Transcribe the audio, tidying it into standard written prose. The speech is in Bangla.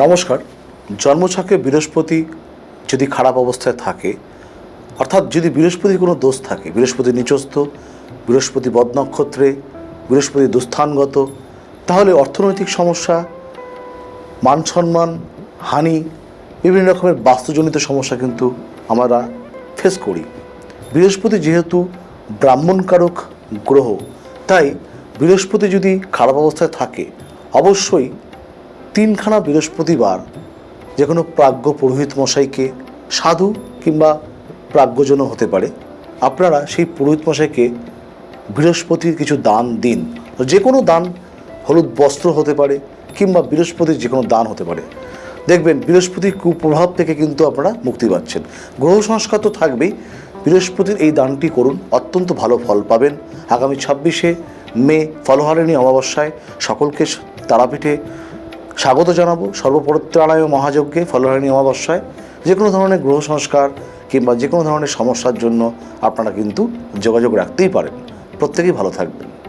নমস্কার। জন্মছকে বৃহস্পতি যদি খারাপ অবস্থায় থাকে, অর্থাৎ যদি বৃহস্পতির কোনো দোষ থাকে, বৃহস্পতি নিচস্থ, বৃহস্পতি বদ নক্ষত্রে, বৃহস্পতি দুস্থানগত, তাহলে অর্থনৈতিক সমস্যা, মান সম্মান হানি, বিভিন্ন রকমের বাস্তুজনিত সমস্যা কিন্তু আমরা ফেস করি। বৃহস্পতি যেহেতু ব্রাহ্মণকারক গ্রহ, তাই বৃহস্পতি যদি খারাপ অবস্থায় থাকে অবশ্যই তিনখানা বৃহস্পতিবার যে কোনো প্রাজ্ঞ পুরোহিত মশাইকে, সাধু কিংবা প্রাজ্ঞজনও হতে পারে, আপনারা সেই পুরোহিত মশাইকে বৃহস্পতির কিছু দান দিন। যে কোনো দান, হলুদ বস্ত্র হতে পারে কিংবা বৃহস্পতির যে কোনো দান হতে পারে। দেখবেন বৃহস্পতির কুপ্রভাব থেকে কিন্তু আপনারা মুক্তি পাচ্ছেন। গ্রহ সংস্কার তো থাকবেই, বৃহস্পতির এই দানটি করুন, অত্যন্ত ভালো ফল পাবেন। আগামী 26শে মে ফলহারিণী অমাবস্যায় সকলকে তারাপীঠে স্বাগত জানাবো। সর্বপরিত্রাণায় মহাযজ্ঞে ফলহারিণী অমাবস্যায় যে কোনো ধরনের গ্রহ সংস্কার কিংবা যে কোনো ধরনের সমস্যার জন্য আপনারা কিন্তু যোগাযোগ রাখতেই পারেন। প্রত্যেকেই ভালো থাকবেন।